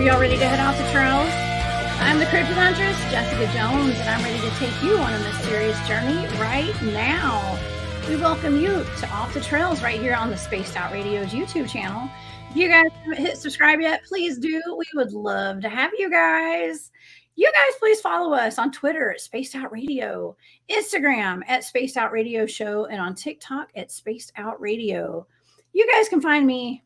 y'all ready to head off the trails? I'm the Cryptid Huntress, Jessica Jones, and I'm ready to take you on a mysterious journey right now. We welcome you to Off the Trails right here on the Spaced Out Radio's YouTube channel. If you guys haven't hit subscribe yet, please do. We would love to have you guys. You guys please follow us on Twitter at Spaced Out Radio, Instagram at Spaced Out Radio Show, and on TikTok at Spaced Out Radio. You guys can find me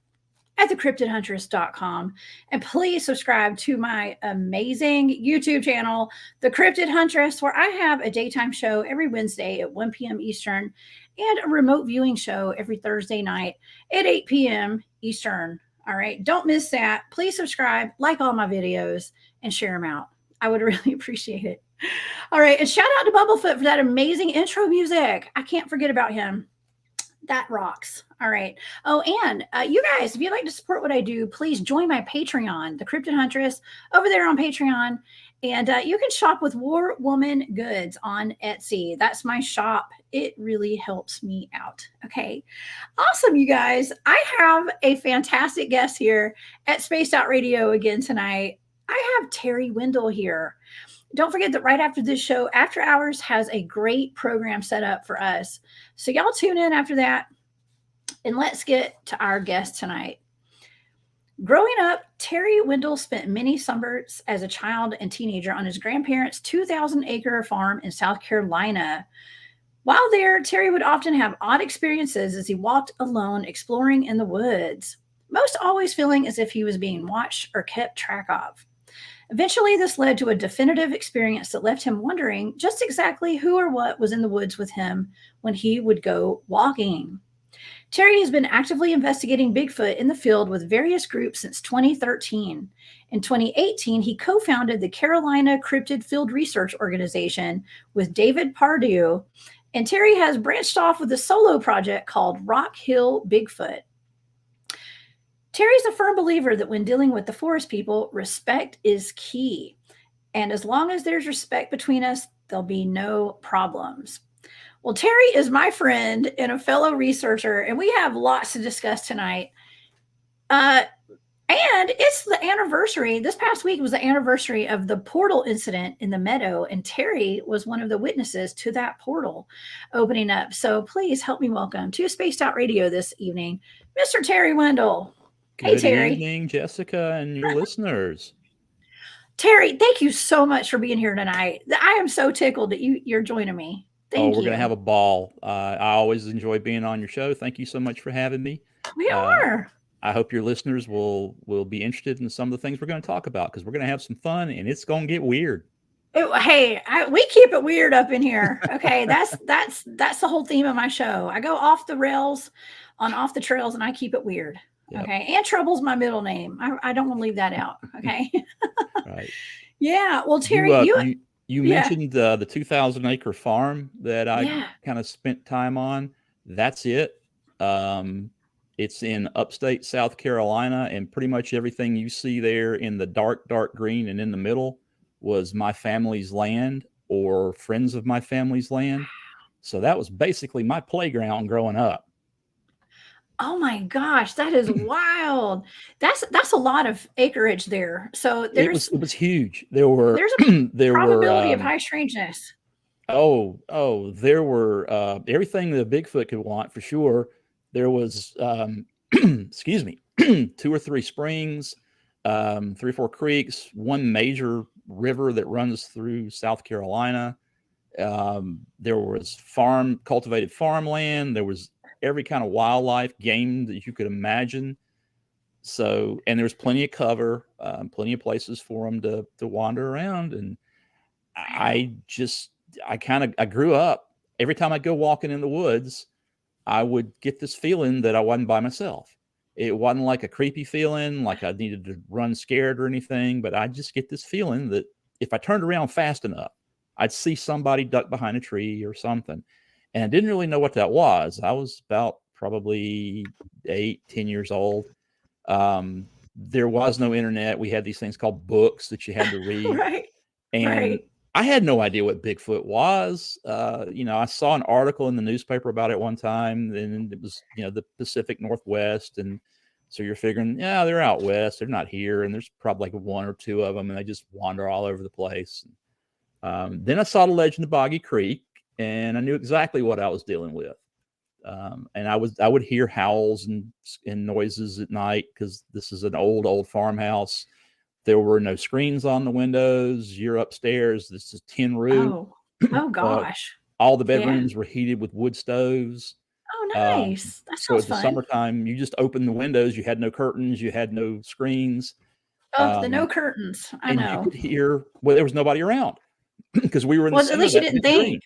at thecryptidhuntress.com, and please subscribe to my amazing YouTube channel, The Cryptid Huntress, where I have a daytime show every Wednesday at 1 p.m. Eastern and a remote viewing show every Thursday night at 8 p.m. Eastern. All right, don't miss that. Please subscribe, like all my videos, and share them out. I would really appreciate it. All right, and shout out to Bubblefoot for that amazing intro music. I can't forget about him. That rocks. All right. Oh, and you guys, if you'd like to support what I do, please join my Patreon, The Cryptid Huntress, over there on Patreon. And you can shop with War Woman Goods on Etsy. That's my shop. It really helps me out. Okay. Awesome, you guys. I have a fantastic guest here at Spaced Out Radio again tonight. I have Terry Windell here. Don't forget that right after this show, After Hours has a great program set up for us. So y'all tune in after that, and let's get to our guest tonight. Growing up, Terry Windell spent many summers as a child and teenager on his grandparents' 2,000-acre farm in South Carolina. While there, Terry would often have odd experiences as he walked alone exploring in the woods, most always feeling as if he was being watched or kept track of. Eventually, this led to a definitive experience that left him wondering just exactly who or what was in the woods with him when he would go walking. Terry has been actively investigating Bigfoot in the field with various groups since 2013. In 2018, he co-founded the Carolina Cryptid Field Research organization with David Pardue, and Terry has branched off with a solo project called Rock Hill Bigfoot. Terry's a firm believer that when dealing with the forest people, respect is key. And as long as there's respect between us, there'll be no problems. Well, Terry is my friend and a fellow researcher, and we have lots to discuss tonight. And it's the anniversary. This past week was the anniversary of the portal incident in the meadow, and Terry was one of the witnesses to that portal opening up. So please help me welcome to Spaced Out Radio this evening, Mr. Terry Windell. Hey, Terry. Good evening, Jessica, and your listeners. Terry, thank you so much for being here tonight. I am so tickled that you're joining me. Thank you. We're going to have a ball. I always enjoy being on your show. Thank you so much for having me. We are. I hope your listeners will be interested in some of the things we're going to talk about, because we're going to have some fun, and it's going to get weird. We keep it weird up in here. Okay, that's the whole theme of my show. I go off the rails on Off the Trails, and I keep it weird. Yep. Okay. And Trouble's my middle name. I don't want to leave that out. Okay. Right. Yeah. Well, Terry, you mentioned the 2,000-acre farm that I kind of spent time on. That's it. It's in upstate South Carolina, and pretty much everything you see there in the dark green and in the middle was my family's land or friends of my family's land. So that was basically my playground growing up. Oh my gosh, that is wild. That's a lot of acreage there. So it was huge. There's a probability of high strangeness. There were everything that a Bigfoot could want, for sure. There was 2 or 3 springs, 3 or 4 creeks, one major river that runs through South Carolina. There was cultivated farmland. There was every kind of wildlife, game that you could imagine. So, and there's plenty of cover, plenty of places for them to wander around. And I grew up, every time I go walking in the woods, I would get this feeling that I wasn't by myself. It wasn't like a creepy feeling, like I needed to run scared or anything, but I just get this feeling that if I turned around fast enough, I'd see somebody duck behind a tree or something. And I didn't really know what that was. I was about probably 8, 10 years old. There was no internet. We had these things called books that you had to read. Right. And I had no idea what Bigfoot was. I saw an article in the newspaper about it one time, and it was, the Pacific Northwest, and So you're figuring, yeah, they're out west. They're not here. And there's probably like one or two of them, and they just wander all over the place. Then I saw the Legend of Boggy Creek, and I knew exactly what I was dealing with. And I would hear howls and noises at night, because this is an old farmhouse. There were no screens on the windows. You're upstairs. This is tin roof. Oh gosh. All the bedrooms were heated with wood stoves. Oh, nice. That So sounds at the fun. summertime, you just opened the windows. You had no curtains. You had no screens. Oh, the no curtains. I know. You could hear, well, there was nobody around because we were in the center. At least you didn't think.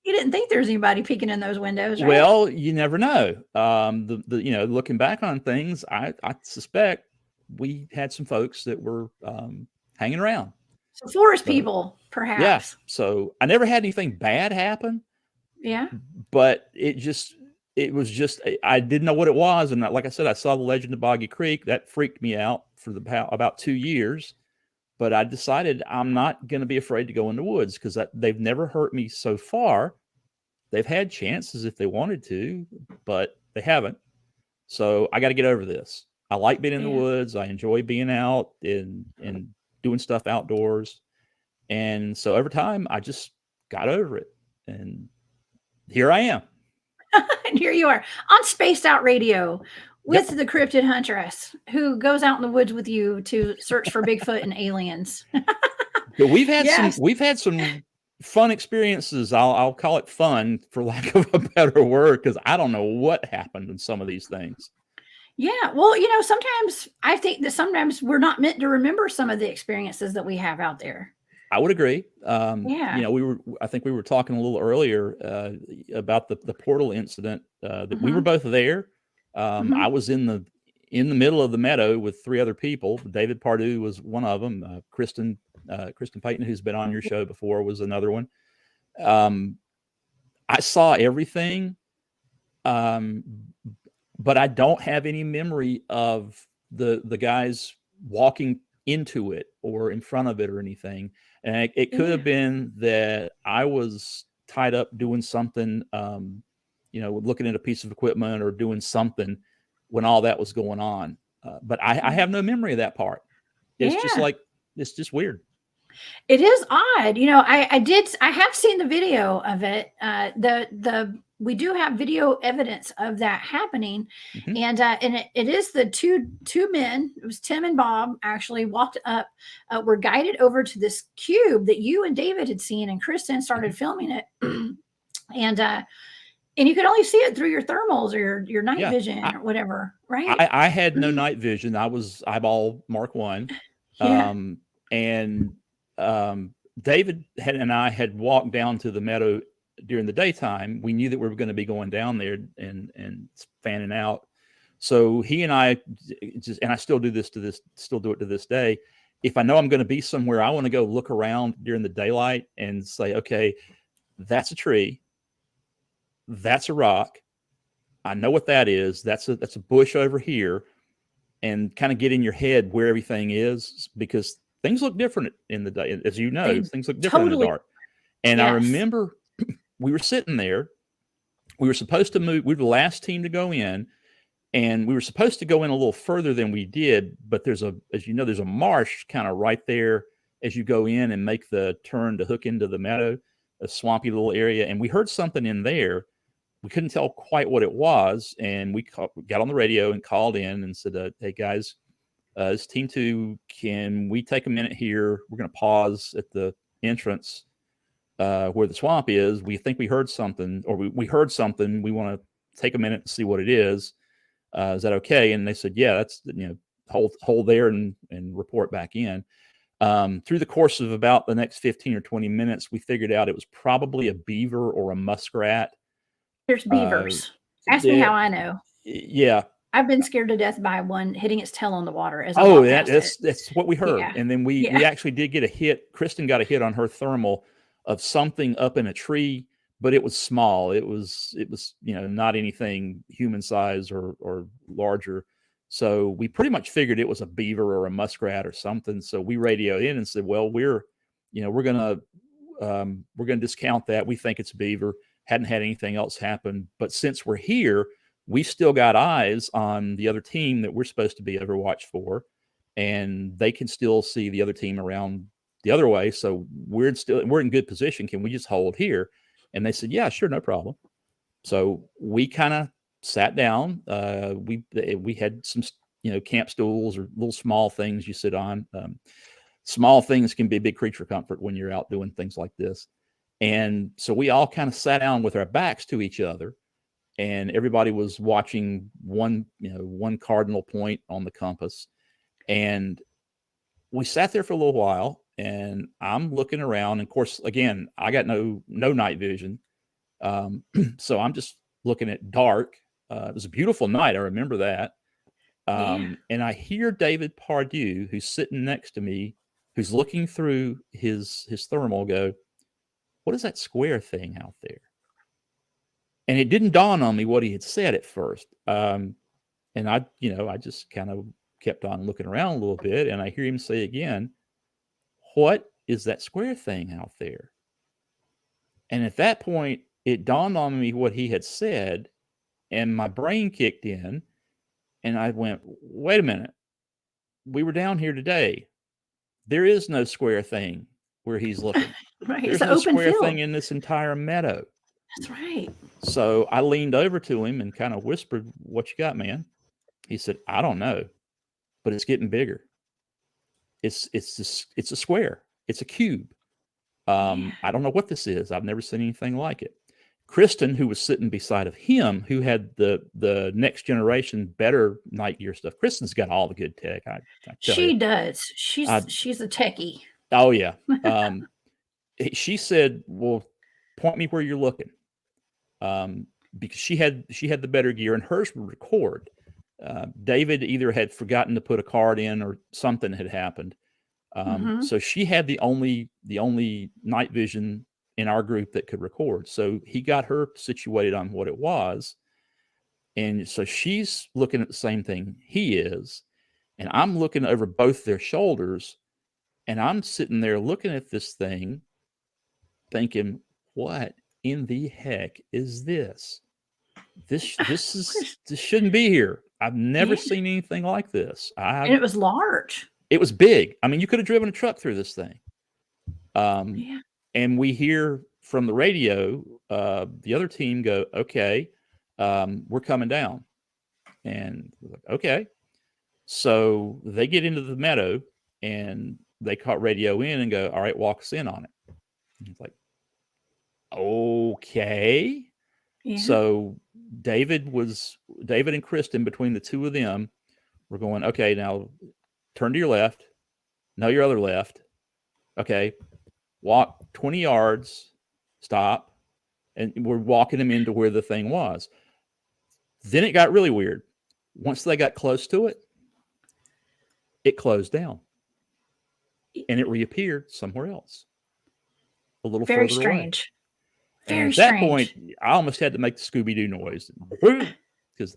You didn't think there was anybody peeking in those windows, right? Well, you never know. Looking back on things, I suspect we had some folks that were hanging around. So forest people, perhaps. Yeah. So I never had anything bad happen. Yeah. But it was just, I didn't know what it was. And like I said, I saw the Legend of Boggy Creek. That freaked me out for about 2 years. But I decided I'm not going to be afraid to go in the woods, because they've never hurt me so far. They've had chances if they wanted to, but they haven't. So I got to get over this. I like being in the woods. I enjoy being out and doing stuff outdoors. And so over time, I just got over it. And here I am. And here you are on Spaced Out Radio with the cryptid huntress who goes out in the woods with you to search for Bigfoot and aliens. But we've had some fun experiences. I'll call it fun for lack of a better word, because I don't know what happened in some of these things. Yeah. Well, sometimes I think that sometimes we're not meant to remember some of the experiences that we have out there. I would agree. I think we were talking a little earlier about the portal incident, that we were both there. I was in the middle of the meadow with 3 other people. David Pardue was one of them. Kristen Payton, who's been on your show before, was another one. I saw everything, but I don't have any memory of the guys walking into it or in front of it or anything. And it could have been that I was tied up doing something, looking at a piece of equipment or doing something when all that was going on. But I have no memory of that part. It's just weird. It is odd. I have seen the video of it. We do have video evidence of that happening. And it is the two men, it was Tim and Bob, actually walked up, were guided over to this cube that you and David had seen, and Kristen started filming it. And you could only see it through your thermals or your night vision or whatever, right? I had no night vision. I was eyeball Mark 1. David and I had walked down to the meadow during the daytime. We knew that we were going to be going down there and fanning out. So he and I and I still do it to this day. If I know I'm going to be somewhere, I want to go look around during the daylight and say, okay, that's a tree. That's a rock. I know what that is. That's a bush over here, and kind of get in your head where everything is, because things look different in the day. As you know, things look different in the dark. And I remember we were sitting there. We were supposed to move. We were the last team to go in, and we were supposed to go in a little further than we did. But there's a marsh kind of right there as you go in and make the turn to hook into the meadow, a swampy little area. And we heard something in there. We couldn't tell quite what it was. And we got on the radio and called in and said, hey guys, it's team 2. Can we take a minute here? We're going to pause at the entrance where the swamp is. We think we heard something, or we heard something. We want to take a minute and see what it is. Is that okay? And they said, yeah, that's, hold there and report back in. Through the course of about the next 15 or 20 minutes, we figured out it was probably a beaver or a muskrat. There's beavers. Ask me how I know. Yeah. I've been scared to death by one hitting its tail on the water. That's what we heard. Yeah. And then we actually did get a hit. Kristen got a hit on her thermal of something up in a tree, but it was small. It was not anything human size or larger. So we pretty much figured it was a beaver or a muskrat or something. So we radioed in and said, well, we're gonna discount that. We think it's a beaver. Hadn't had anything else happen. But since we're here, we still got eyes on the other team that we're supposed to be overwatch for, and they can still see the other team around the other way. So we're in good position. Can we just hold here? And they said, yeah, sure, no problem. So we kind of sat down. We had some, camp stools or little small things you sit on. Small things can be a big creature comfort when you're out doing things like this. And so we all kind of sat down with our backs to each other, and everybody was watching one cardinal point on the compass. And we sat there for a little while, and I'm looking around. And of course, again, I got no night vision. So I'm just looking at dark. It was a beautiful night. I remember that. And I hear David Pardue, who's sitting next to me, who's looking through his thermal, go, "What is that square thing out there?" And it didn't dawn on me what he had said at first. And I just kind of kept on looking around a little bit, and I hear him say again, "What is that square thing out there?" And at that point, it dawned on me what he had said, and my brain kicked in, and I went, wait a minute. We were down here today. There is no square thing where he's looking. Right. There's It's an no open square field. thing in this entire meadow. That's right. So I leaned over to him and kind of whispered, "What you got, man?" He said, "I don't know, but it's getting bigger. It's a square. It's a cube. I don't know what this is. I've never seen anything like it." Kristen, who was sitting beside of him, who had the next generation better night gear stuff. Kristen's got all the good tech. I tell She you. does. She's a techie. Oh yeah. She said, "Well, point me where you're looking," because she had the better gear, and hers would record. David either had forgotten to put a card in, or something had happened. So she had the only night vision in our group that could record. So he got her situated on what it was. And so she's looking at the same thing he is. And I'm looking over both their shoulders, and I'm sitting there looking at this thing thinking, what in the heck is this? This shouldn't be here. I've never seen anything like this. And it was large. It was big. I mean, you could have driven a truck through this thing. And we hear from the radio, the other team go, "Okay, we're coming down." And we're like, okay. So they get into the meadow, and they caught radio in and go, "All right, walk us in on it." And it's like, okay. Yeah. So David and Kristen, between the two of them, were going, "Okay, now turn to your left. No, your other left. Okay, walk 20 yards, stop." And we're walking them into where the thing was. Then it got really weird. Once they got close to it, it closed down, and it reappeared somewhere else, a little very further strange. away. Very and at strange. that point, I almost had to make the Scooby-Doo noise, because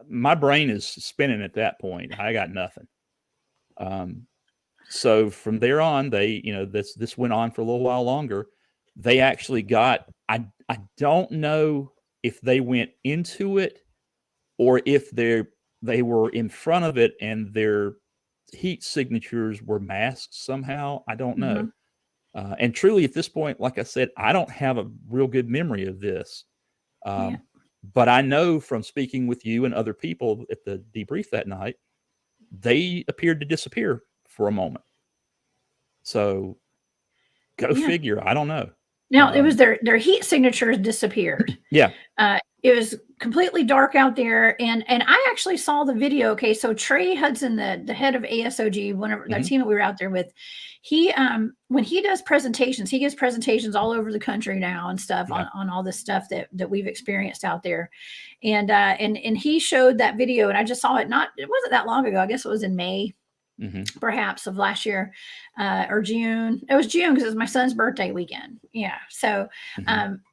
my brain is spinning at that point. I got nothing. So from there on, they, this went on for a little while longer. They actually got, I don't know if they went into it or if they were in front of it and their heat signatures were masked somehow. I don't know. And truly at this point, like I said, I don't have a real good memory of this. But I know from speaking with you and other people at the debrief that night, they appeared to disappear for a moment. So go figure. I don't know. Now it was their heat signatures disappeared. Yeah. It was completely dark out there. And I actually saw the video. Okay. So Trey Hudson, the head of ASOG, whenever that team that we were out there with, he, when he does presentations, he gives presentations all over the country now and stuff on all this stuff that we've experienced out there. And he showed that video, and I just saw it. It wasn't that long ago. I guess it was in May. Perhaps of last year, or June. It was June because it was my son's birthday weekend. Yeah. So,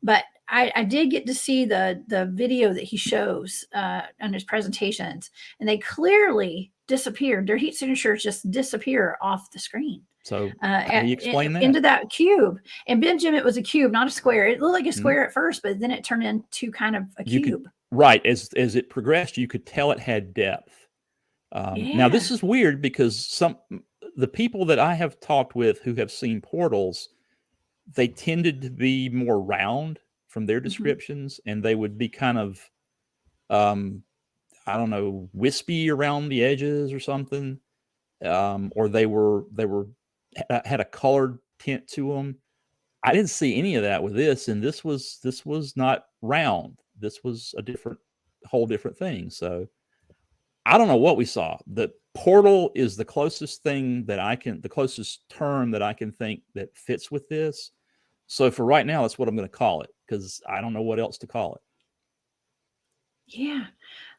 but I did get to see the video that he shows on his presentations, and they clearly disappeared. Their heat signatures just disappear off the screen. So how do you explain that? Into that cube. And Benjamin, it was a cube, not a square. It looked like a square at first, but then it turned into kind of a cube. Right. As it progressed, you could tell it had depth. Now, Yeah. this is weird because the people that I have talked with who have seen portals, they tended to be more round from their Hmm. descriptions, and they would be kind of, um, I don't know, wispy around the edges or something, or they were had a colored tint to them. I didn't see any of that with this, and this was not round. This was a whole different thing. So I don't know what we saw. The portal is the closest thing the closest term that I can think that fits with this. So for right now, that's what I'm going to call it because I don't know what else to call it. Yeah.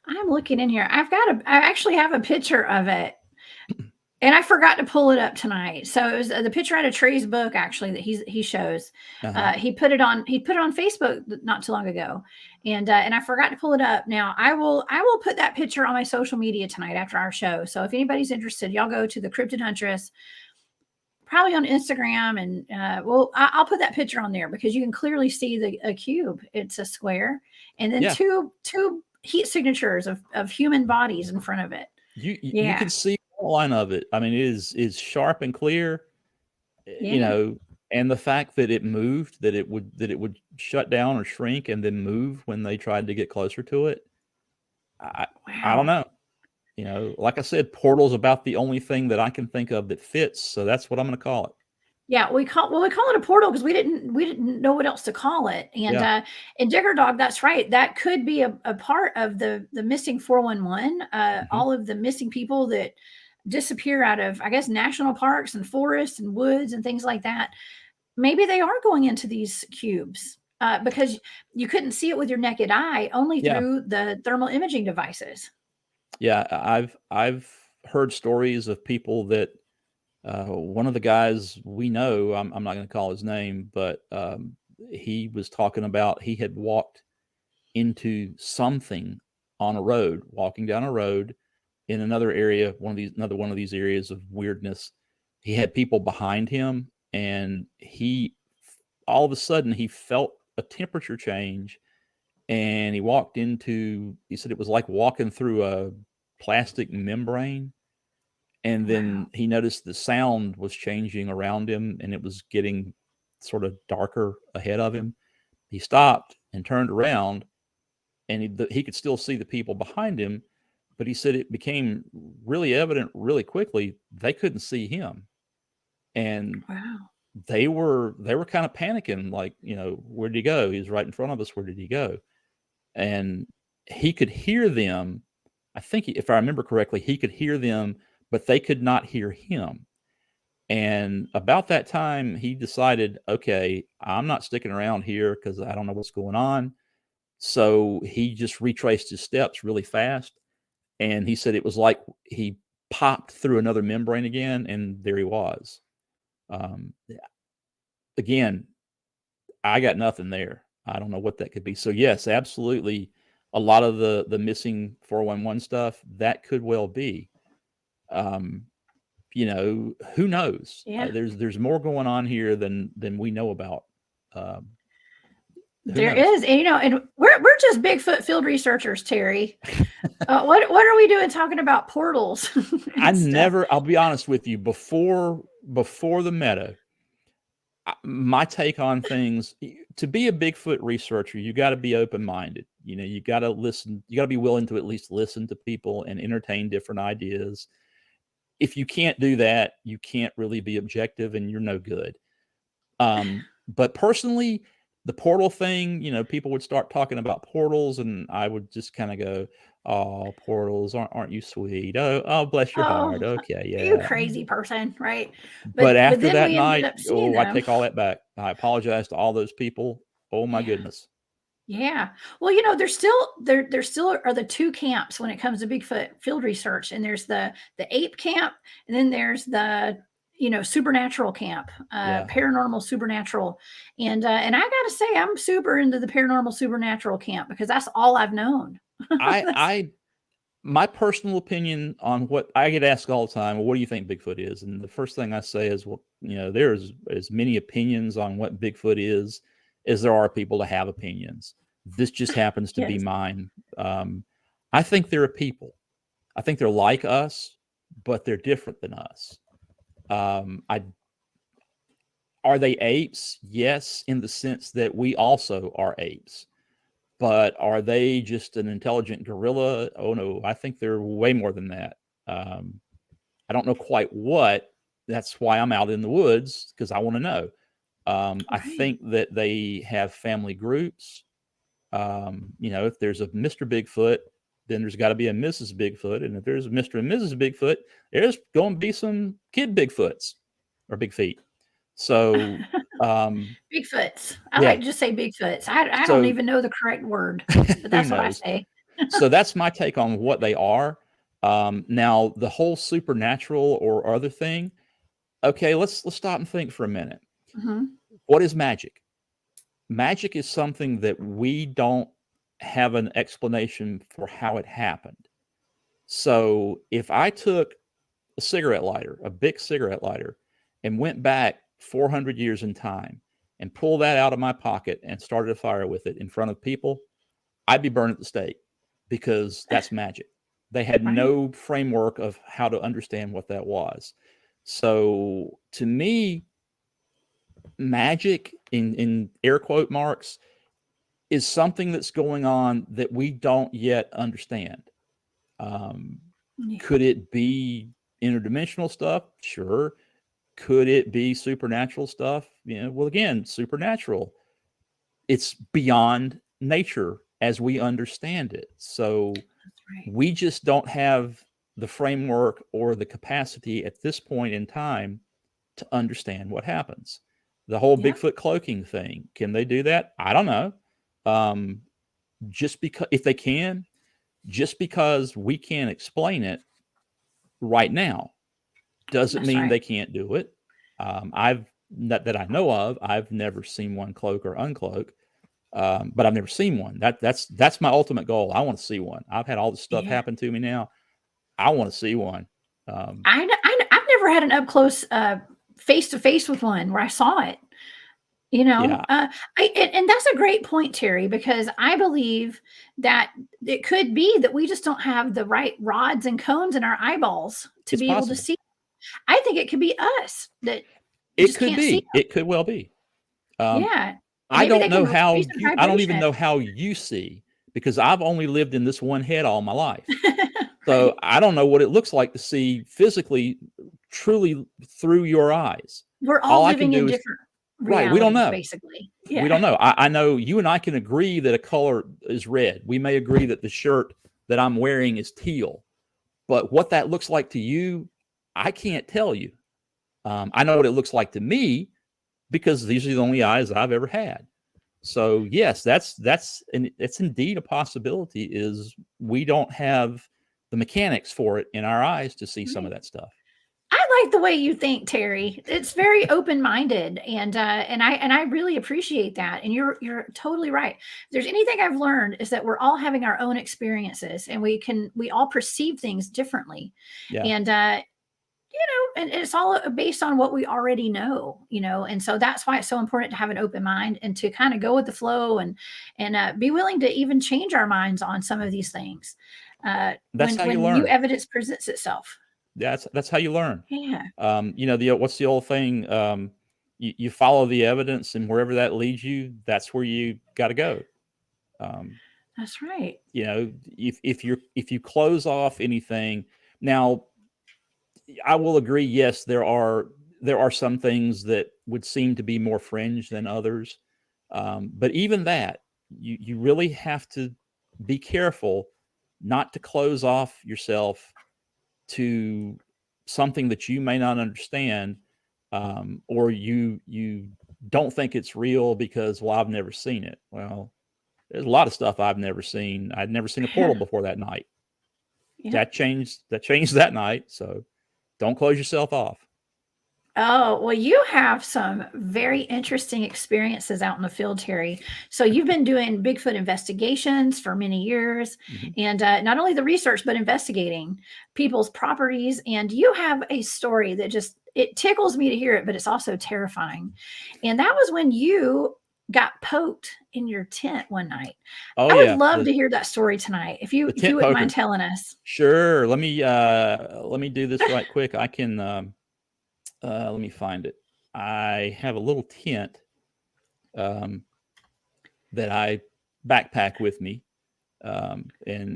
I'm looking in here. I actually have a picture of it. And I forgot to pull it up tonight. So it was the picture out of Trey's book, actually, that he shows. Uh-huh. He put it on Facebook not too long ago, and I forgot to pull it up. Now I will put that picture on my social media tonight after our show. So if anybody's interested, y'all go to the Cryptid Huntress, probably on Instagram, and I'll put that picture on there because you can clearly see a cube. It's a square, and then Yeah. two heat signatures of human bodies in front of it. You Yeah. can see the line of it. I mean, it is sharp and clear, Yeah. and the fact that it moved, that it would shut down or shrink and then move when they tried to get closer to it. I don't Wow. know. Like I said, portal's about the only thing that I can think of that fits, so that's what I'm going to call it. Yeah, we call it a portal because we didn't know what else to call it. And Yeah. and Digger Dog, that's right. That could be a part of the missing 411. Mhm. All of the missing people that disappear out of, I guess, national parks and forests and woods and things like that. Maybe they are going into these cubes because you couldn't see it with your naked eye, only Yeah. through the thermal imaging devices. Yeah, I've heard stories of people that one of the guys we know, I'm not going to call his name, but he was talking about he had walked into something on a road, walking down a road in another area, another one of these areas of weirdness. He had people behind him, and he all of a sudden he felt a temperature change, and he said it was like walking through a plastic membrane, and Wow. then he noticed the sound was changing around him and it was getting sort of darker ahead of him. He stopped and turned around, and he could still see the people behind him, but he said it became really evident really quickly they couldn't see him, and Wow. they were kind of panicking, like, where did he go? He was right in front of us. Where did he go? And he could hear them. I think, if I remember correctly, he could hear them, but they could not hear him. And about that time, he decided, okay, I'm not sticking around here because I don't know what's going on. So he just retraced his steps really fast. And he said it was like he popped through another membrane again, and there he was. Yeah. Again, I got nothing there. I don't know what that could be. So yes, absolutely. A lot of the missing 411 stuff, that could well be. Um, who knows? Yeah. There's more going on here than we know about. Um, who There knows? is, and we're just Bigfoot field researchers, Terry. What are we doing talking about portals and stuff? I'll be honest with you, before the meta, my take on things, to be a Bigfoot researcher, you got to be open-minded. You got to listen, you got to be willing to at least listen to people and entertain different ideas. If you can't do that, you can't really be objective, and you're no good. But personally, the portal thing, people would start talking about portals, and I would just kind of go, "Oh, portals, aren't you sweet? Oh, bless your heart. Oh, Okay, you yeah." crazy person, right? But But after then that we ended night, up seeing oh, I them. take all that back. I apologize to all those people. Oh my Yeah. goodness. Yeah. Well, there still are the two camps when it comes to Bigfoot field research. And there's the ape camp, and then there's the supernatural camp, Yeah. paranormal supernatural. And I gotta say, I'm super into the paranormal supernatural camp because that's all I've known. I That's I my personal opinion on what I get asked all the time, well, what do you think Bigfoot is? And the first thing I say is, well, there's as many opinions on what Bigfoot is as there are people to have opinions. This just happens to be Yes. mine. I think they're a people. I think they're like us, but they're different than us. I Are they apes? Yes, in the sense that we also are apes. But are they just an intelligent gorilla? Oh no, I think they're way more than that. I don't know quite what. That's why I'm out in the woods, because I want to know. I Right. think that they have family groups. If there's a Mr. Bigfoot, then there's got to be a Mrs. Bigfoot. And if there's a Mr. and Mrs. Bigfoot, there's going to be some kid Bigfoots or Big Feet. So, Bigfoots. I yeah. like to just say Bigfoots. I don't So even know the correct word, but who that's what I knows? say. So that's my take on what they are. Now, the whole supernatural or other thing. Okay, let's stop and think for a minute. Hmm. What is magic? Magic is something that we don't have an explanation for how it happened. So if I took a cigarette lighter, a big cigarette lighter, and went back 400 years in time and pulled that out of my pocket and started a fire with it in front of people, I'd be burned at the stake, because that's magic. They had Right. no framework of how to understand what that was. So to me, magic, in air quote marks, is something that's going on that we don't yet understand. Um, Yeah. could it be interdimensional stuff? Sure. Could it be supernatural stuff? Well, again, supernatural. It's beyond nature as we understand it. So That's right. we just don't have the framework or the capacity at this point in time to understand what happens. The whole Yeah. Bigfoot cloaking thing, can they do that? I don't know. Um, just because, if they can, just because we can't explain it right now, doesn't That's mean right. they can't do it. I've that I know of, I've never seen one cloak or uncloak, but I've never seen one. That's my ultimate goal. I want to see one. I've had all this stuff Yeah. happen to me now. I want to see one. Um, I've never had an up close, face to face with one where I saw it. yeah, And that's a great point, Terry, because I believe that it could be that we just don't have the right rods and cones in our eyeballs to it's be able to possible. see. I think it could be us that It just could can't see be. them. It could well be. Um, Yeah. I Maybe don't they know can how raise their you. I don't even vibration. know how you see, because I've only lived in this one head all my life. So Right. I don't know what it looks like to see physically, truly through your eyes. We're All all I can living in do is, different right. We don't realities, know. basically. We Yeah. don't know. I know you and I can agree that a color is red. We may agree that the shirt that I'm wearing is teal, but what that looks like to you, I can't tell you. I know what it looks like to me, because these are the only eyes I've ever had. So yes, it's indeed a possibility. Is we don't have the mechanics for it in our eyes to see some of Right. that stuff. I like the way you think, Terry. It's very open-minded, and I really appreciate that. And you're totally right. If there's anything I've learned is that we're all having our own experiences, and we all perceive things differently. Yeah, And and it's all based on what we already know. And so that's why it's so important to have an open mind and to kind of go with the flow and be willing to even change our minds on some of these things that's when how you new learn. evidence presents itself. That's how you learn. Yeah, The what's the old thing? You follow the evidence, and wherever that leads you, that's where you got to go. Um, that's right. if you close off anything now, I will agree. Yes, there are some things that would seem to be more fringe than others, but even that, you really have to be careful not to close off yourself to something that you may not understand, or you don't think it's real because, well, I've never seen it. Well, there's a lot of stuff I've never seen. I'd never seen a portal Yeah, before that night. yeah. That changed that night. So don't close yourself off. Oh, well, you have some very interesting experiences out in the field, Terry. So you've been doing Bigfoot investigations for many years, Mhm. and not only the research, but investigating people's properties. And you have a story that just it tickles me to hear it, but it's also terrifying. And that was when you got poked in your tent one night. Oh I would yeah, love to hear that story tonight. If you the if you tent wouldn't mind poker. telling us. Sure. Let me do this right quick. I can let me find it. I have a little tent um, that I backpack with me. And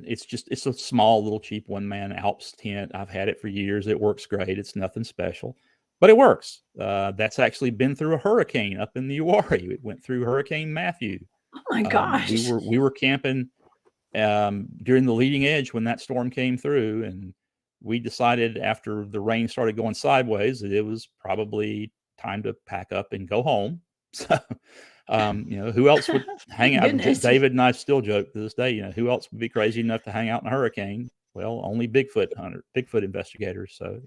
it's a small little cheap one man Alps tent. I've had it for years. It works great. It's nothing special, but it works. That's actually been through a hurricane up in the Uwharrie. It went through Hurricane Matthew. Oh my We gosh. were camping during the leading edge when that storm came through, and we decided after the rain started going sideways that it was probably time to pack up and go home. So, who else would hang out? Goodness. David and I still joke to this day, who else would be crazy enough to hang out in a hurricane? Well, only Bigfoot investigators. So,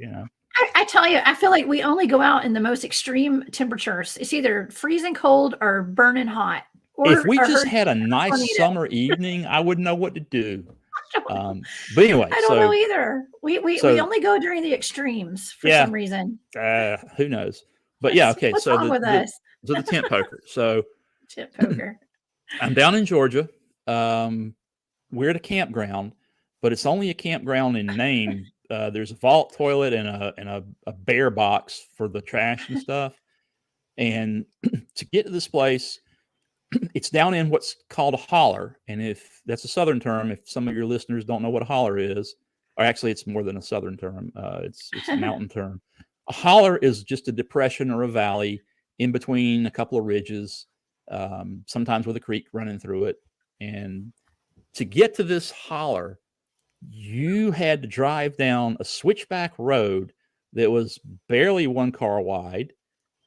I tell you, I feel like we only go out in the most extreme temperatures. It's either freezing cold or burning hot. If we or just had a nice tornado. summer evening, I wouldn't know what to do. But anyway, I don't know either. We only go during the extremes for some reason. Who knows? But yeah, okay. What's So wrong with us? So the tent poker. So Tent poker. I'm down in Georgia. We're at a campground, but it's only a campground in name. There's a vault toilet and a bear box for the trash and stuff. And to get to this place, it's down in what's called a holler. And if that's a Southern term, if some of your listeners don't know what a holler is, or actually it's more than a Southern term, it's a mountain term. A holler is just a depression or a valley in between a couple of ridges, sometimes with a creek running through it. And to get to this holler, you had to drive down a switchback road that was barely one car wide.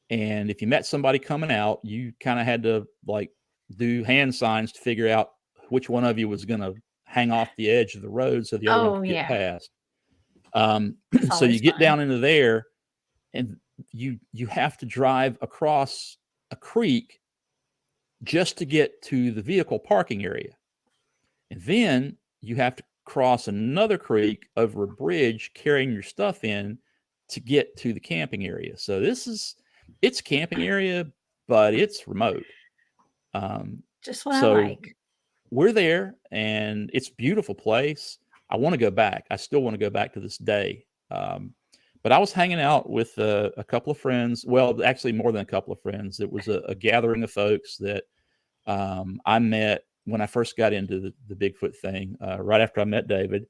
And if you met somebody coming out, you kind of had to do hand signs to figure out which one of you was going to hang off the edge of the road so the other one could get past. So you get down into there, and you have to drive across a creek just to get to the vehicle parking area. And then you have to cross another creek over a bridge carrying your stuff in to get to the camping area. So it's camping area, but it's remote. Just what I like. We're there, and it's a beautiful place. I want to go back. I still want to go back to this day. But I was hanging out with a couple of friends. Well, actually more than a couple of friends. It was a gathering of folks that I met when I first got into the Bigfoot thing, right after I met David.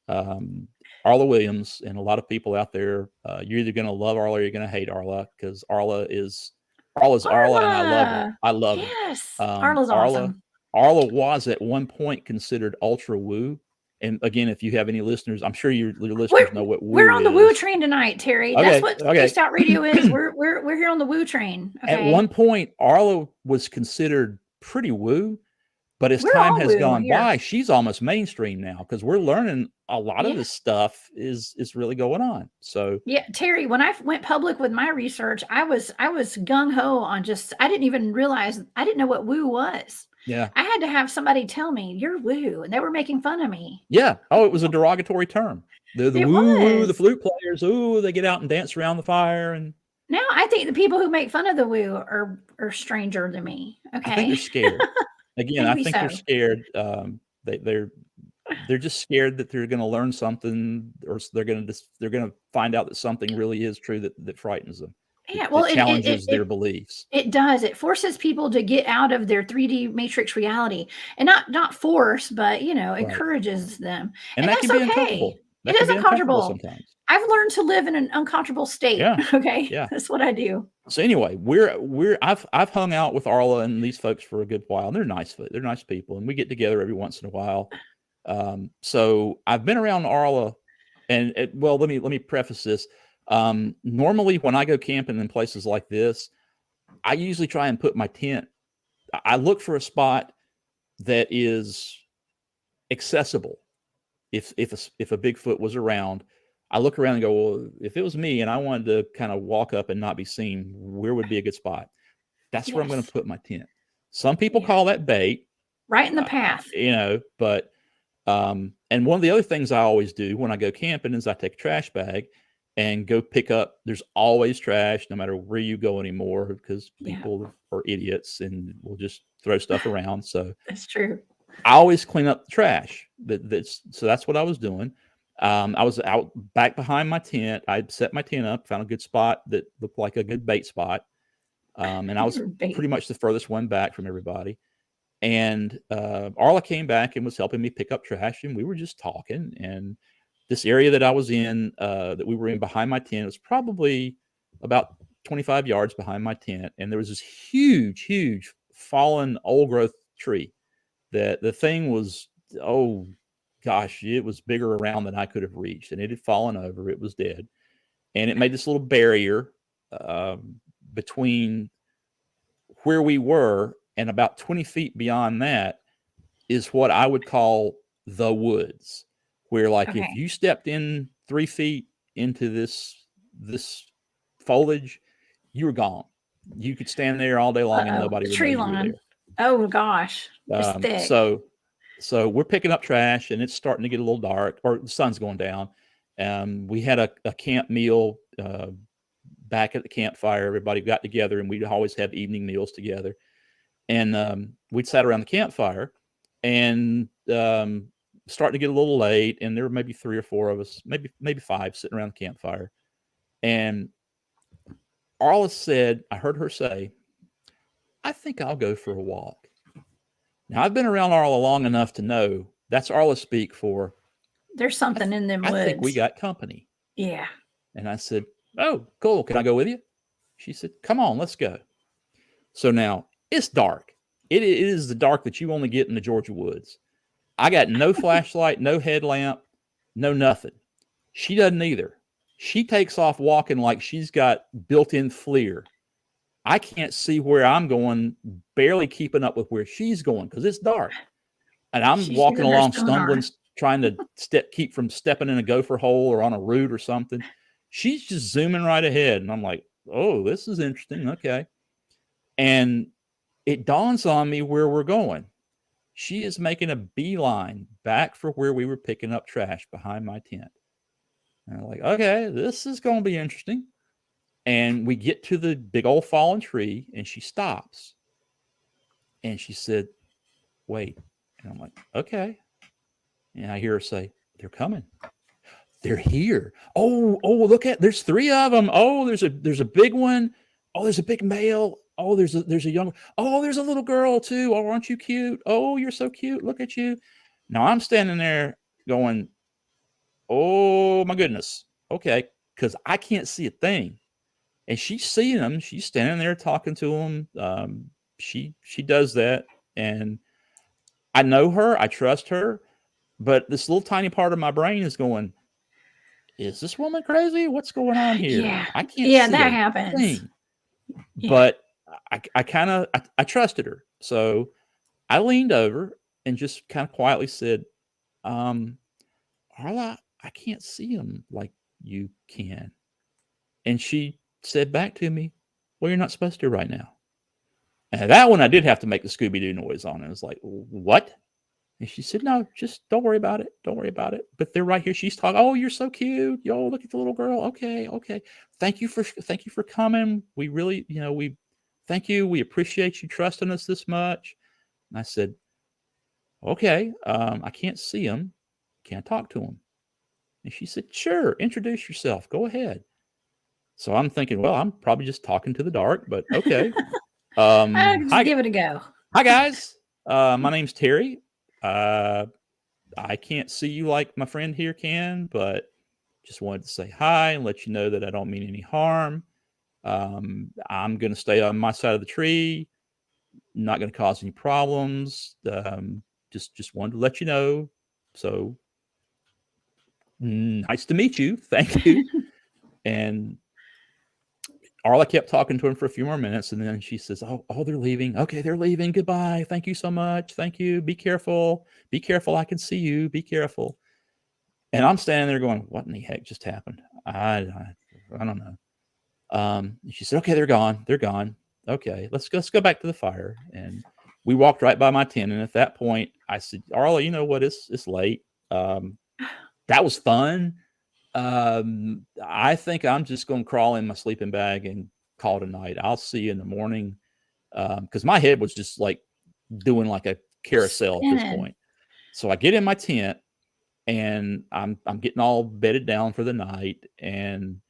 Arla Williams, and a lot of people out there, you're either going to love Arla or you're going to hate Arla, because Arla's Arla, and I love her. I love her. Yes, Arla's awesome. Arla was at one point considered ultra woo. And again, if you have any listeners, I'm sure your listeners know what woo is. We're on the woo train tonight, Terry. Okay, that's what Spaced Out Radio is. We're here on the woo train. Okay? At one point, Arla was considered pretty woo, but as time has gone by, she's almost mainstream now, because we're learning a lot of this stuff is really going on. So yeah, Terry, when I went public with my research, I was gung ho on I didn't even realize, I didn't know what woo was. Yeah. I had to have somebody tell me you're woo, and they were making fun of me. Yeah. Oh, it was a derogatory term. The woo, the flute players, they get out and dance around the fire. And now I think the people who make fun of the woo are stranger than me. Okay. I think they're scared. Again, I think they're scared. They're just scared that they're going to learn something, or they're going to find out that something really is true that frightens them. Yeah, well, it challenges their beliefs. It does. It forces people to get out of their 3D matrix reality, and not force, but encourages them. And that that's can be uncomfortable. It is uncomfortable sometimes. I've learned to live in an uncomfortable state. Yeah. Okay. Yeah. That's what I do. So anyway, I've hung out with Arla and these folks for a good while. And they're nice people, and we get together every once in a while. So I've been around Arla, and let me preface this. Normally when I go camping in places like this, I usually try and put my tent. I look for a spot that is accessible. If a Bigfoot was around, I look around and go, well, if it was me and I wanted to kind of walk up and not be seen, where would be a good spot? That's where I'm going to put my tent. Some people call that bait. Right in the path. But and one of the other things I always do when I go camping is I take a trash bag, and go pick up. There's always trash no matter where you go anymore, because Yeah. people are idiots and will just throw stuff around. So That's true. I always clean up the trash. So that's what I was doing. I was out back behind my tent. I'd set my tent up, found a good spot that looked like a good bait spot. And I was pretty much the furthest one back from everybody. And Arla came back and was helping me pick up trash, and we were just talking. And this area that I was in, that we were in behind my tent, was probably about 25 yards behind my tent. And there was this huge fallen old growth tree that the thing was, oh gosh, it was bigger around than I could have reached, and it had fallen over. It was dead. And it made this little barrier between where we were and about 20 feet beyond that is what I would call the woods, where like if you stepped in 3 feet into this foliage, you were gone. You could stand there all day long and nobody would know you were there. Oh gosh, it's thick. So we're picking up trash, and it's starting to get a little dark, or the sun's going down. We had a camp meal back at the campfire. Everybody got together, and we'd always have evening meals together. And we'd sat around the campfire, and starting to get a little late. And there were maybe 3 or 4 of us, maybe 5, sitting around the campfire. And Arla said, I heard her say, I think I'll go for a walk. Now, I've been around Arla long enough to know that's Arla speak for, there's something in them woods. I think we got company. Yeah. And I said, oh, cool. Can I go with you? She said, come on, let's go. So now it's dark. It is the dark that you only get in the Georgia woods. I got no flashlight, no headlamp, no nothing. She doesn't either. She takes off walking like she's got built-in FLIR. I can't see where I'm going, barely keeping up with where she's going because it's dark. And I'm walking along, stumbling, trying to keep from stepping in a gopher hole or on a root or something. She's just zooming right ahead. And I'm like, oh, this is interesting. Okay. And it dawns on me where we're going. She is making a beeline back for where we were picking up trash behind my tent. And I'm like, okay, this is going to be interesting. And we get to the big old fallen tree, and she stops. And she said, wait. And I'm like, okay. And I hear her say, they're coming. They're here. Oh, look there's 3 of them. Oh, there's a big one. Oh, there's a big male. Oh, there's a young. Oh, there's a little girl too. Oh, aren't you cute? Oh, you're so cute. Look at you. Now I'm standing there going, oh my goodness. Okay. Cause I can't see a thing. And she's seeing them. She's standing there talking to them. She does that. And I know her. I trust her. But this little tiny part of my brain is going, is this woman crazy? What's going on here? Yeah. I can't see that happens. Yeah. But I trusted her. So I leaned over and just kind of quietly said, Arla, I can't see him like you can. And she said back to me, well, you're not supposed to right now. And that one I did have to make the Scooby-Doo noise on. And I was like, what? And she said, no, just don't worry about it. Don't worry about it. But they're right here. She's talking. Oh, you're so cute. Yo, look at the little girl. Okay. Thank you for coming. We really, thank you. We appreciate you trusting us this much. And I said, okay, I can't see him. Can't talk to him. And she said, sure, introduce yourself. Go ahead. So I'm thinking, well, I'm probably just talking to the dark, but okay. Just give it a go. Hi, guys. My name's Terry. I can't see you like my friend here can, but just wanted to say hi and let you know that I don't mean any harm. I'm going to stay on my side of the tree. Not going to cause any problems. Just wanted to let you know. So nice to meet you. Thank you. And Arla kept talking to him for a few more minutes, and then she says, oh, they're leaving. Okay, they're leaving. Goodbye. Thank you so much. Thank you. Be careful. Be careful. I can see you. Be careful. And I'm standing there going, what in the heck just happened? I don't know. She said, okay, they're gone. They're gone. Okay, let's go back to the fire. And we walked right by my tent. And at that point, I said, Arla, you know what? It's late. That was fun. I think I'm just going to crawl in my sleeping bag and call it a night. I'll see you in the morning. Because my head was just like doing like a carousel at this point. So I get in my tent and I'm getting all bedded down for the night. And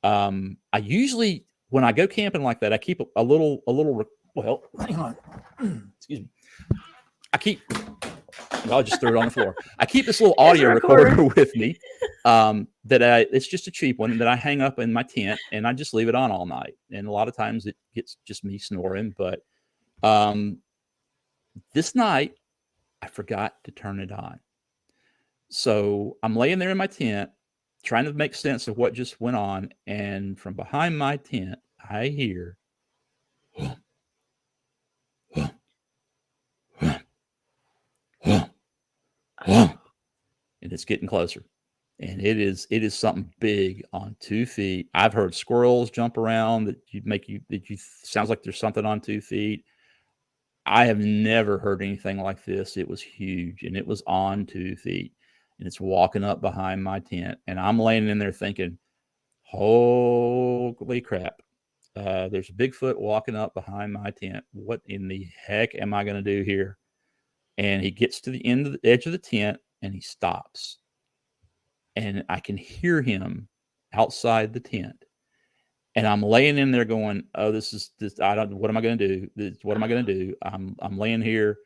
I usually, when I go camping like that, I keep a little, well, hang on. Excuse me. I'll just throw it on the floor. I keep this little audio recorder with me. It's just a cheap one that I hang up in my tent and I just leave it on all night. And a lot of times it gets just me snoring, but this night I forgot to turn it on. So I'm laying there in my tent trying to make sense of what just went on. And from behind my tent, I hear, and it's getting closer. And it is something big on 2 feet. I've heard squirrels jump around that sounds like there's something on 2 feet. I have never heard anything like this. It was huge and it was on 2 feet and it's walking up behind my tent. And I'm laying in there thinking, holy crap. There's a Bigfoot walking up behind my tent. What in the heck am I going to do here? And he gets to the edge of the tent and he stops. And I can hear him outside the tent. And I'm laying in there going, oh, what am I going to do? What am I going to do? I'm laying here.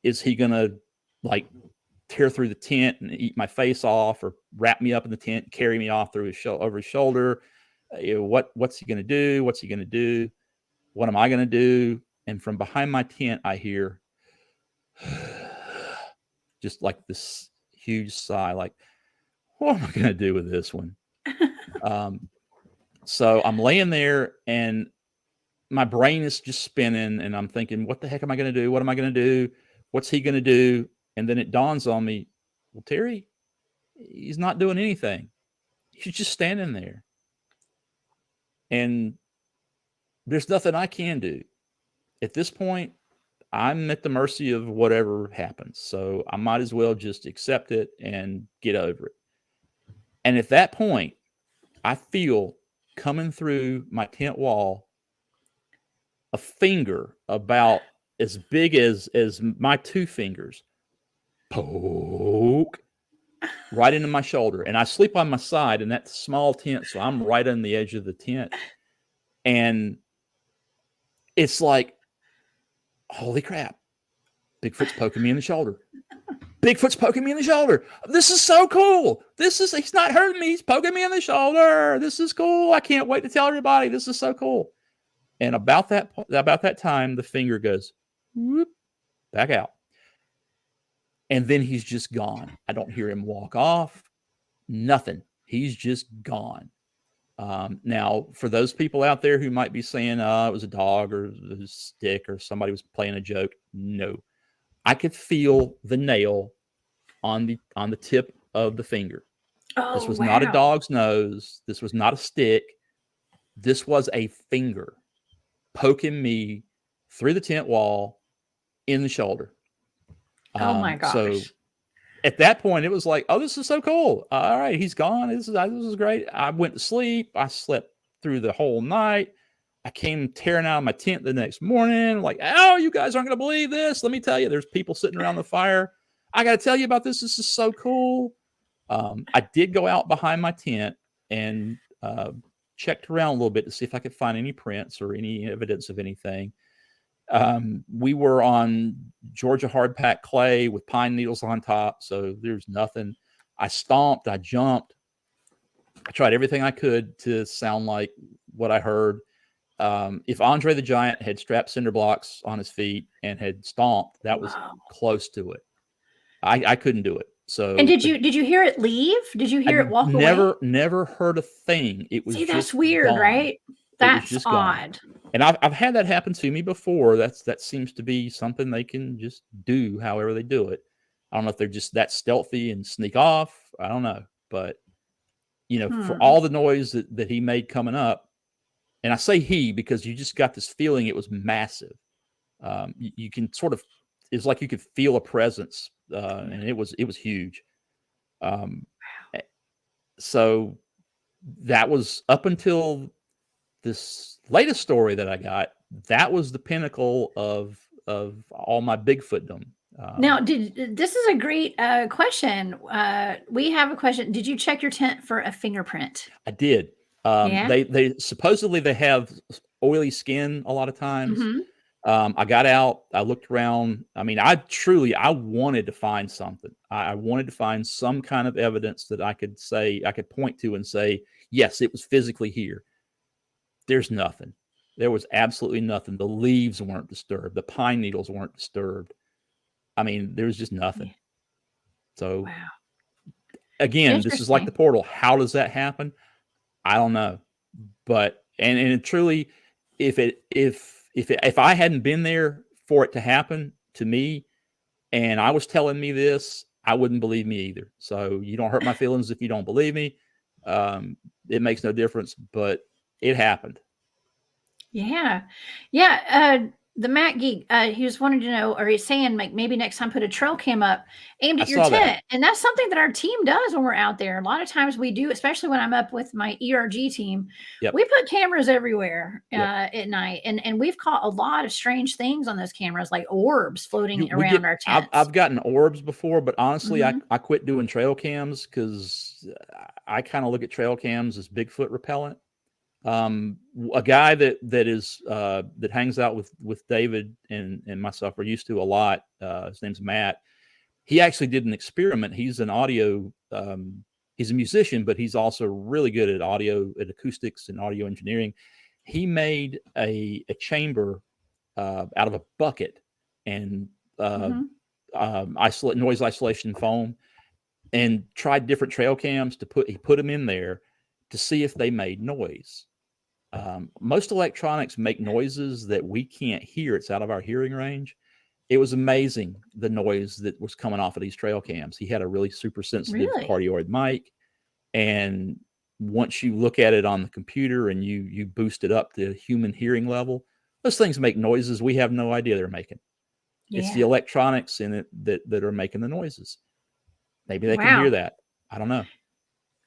Is he going to like tear through the tent and eat my face off or wrap me up in the tent, carry me off through over his shoulder? What's he going to do? What's he going to do? What am I going to do? And from behind my tent, I hear just like this huge sigh, like, what am I going to do with this one? So I'm laying there and my brain is just spinning and I'm thinking, what the heck am I going to do? What am I going to do? What's he going to do? And then it dawns on me, well, Terry, he's not doing anything. He's just standing there. And there's nothing I can do. At this point, I'm at the mercy of whatever happens. So I might as well just accept it and get over it. And at that point, I feel coming through my tent wall a finger about as big as my 2 fingers poke right into my shoulder. And I sleep on my side in that small tent, so I'm right on the edge of the tent. And it's like, holy crap, Bigfoot's poking me in the shoulder. Bigfoot's poking me in the shoulder. This is so cool. He's not hurting me. He's poking me in the shoulder. This is cool. I can't wait to tell everybody. This is so cool. And about that time, the finger goes whoop, back out. And then he's just gone. I don't hear him walk off. Nothing. He's just gone. Now, for those people out there who might be saying, it was a dog or a stick or somebody was playing a joke. No. I could feel the nail on the tip of the finger. Oh, this was not a dog's nose. This was not a stick. This was a finger poking me through the tent wall in the shoulder. Oh my gosh. So at that point, it was like, oh, this is so cool. All right, he's gone. This is great. I went to sleep. I slept through the whole night. I came tearing out of my tent the next morning, like, oh, you guys aren't going to believe this. Let me tell you, there's people sitting around the fire. I got to tell you about this. This is so cool. I did go out behind my tent and checked around a little bit to see if I could find any prints or any evidence of anything. We were on Georgia hardpack clay with pine needles on top, so there's nothing. I stomped, I jumped. I tried everything I could to sound like what I heard. If Andre the Giant had strapped cinder blocks on his feet and had stomped, that was close to it. I couldn't do it. So, and did you hear it leave? Did you hear it walk away? Never heard a thing. It was that's weird, gone. Right? That's just odd. Gone. And I've had that happen to me before. That seems to be something they can just do however they do it. I don't know if they're just that stealthy and sneak off. I don't know. But, for all the noise that he made coming up, and I say he because you just got this feeling it was massive. You can sort of, it's like you could feel a presence, and it was huge. So that was up until this latest story that I got. That was the pinnacle of all my Bigfootdom. Now, this is a great question. We have a question. Did you check your tent for a fingerprint? I did. Yeah. They supposedly they have oily skin a lot of times. Mm-hmm. I got out, I looked around. I mean, I wanted to find something. I wanted to find some kind of evidence that I could point to and say, yes, it was physically here. There's nothing. There was absolutely nothing. The leaves weren't disturbed. The pine needles weren't disturbed. I mean, there was just nothing. So wow. Again, this is like the portal. How does that happen? I don't know. But and it truly, if I hadn't been there for it to happen to me, and I was telling me this, I wouldn't believe me either. So you don't hurt my feelings if you don't believe me. It makes no difference, but it happened. Yeah. The Matt Geek, he was wanting to know, or he's saying like maybe next time put a trail cam up aimed at your tent. And that's something that our team does when we're out there. A lot of times we do, especially when I'm up with my ERG team. Yep. We put cameras everywhere at night, and we've caught a lot of strange things on those cameras, like orbs floating around our tents. I've gotten orbs before, but honestly, I quit doing trail cams because I kind of look at trail cams as Bigfoot repellent. A guy that hangs out with David and myself, we're used to a lot. His name's Matt. He actually did an experiment. He's an audio, he's a musician, but he's also really good at acoustics and audio engineering. He made a chamber out of a bucket and noise isolation foam, and tried different trail cams he put them in there to see if they made noise. Most electronics make noises that we can't hear. It's out of our hearing range. It was amazing, the noise that was coming off of these trail cams. He had a really super sensitive cardioid mic. And once you look at it on the computer and you boost it up to human hearing level, those things make noises we have no idea they're making. Yeah. It's the electronics in it that are making the noises. Maybe they can hear that. I don't know.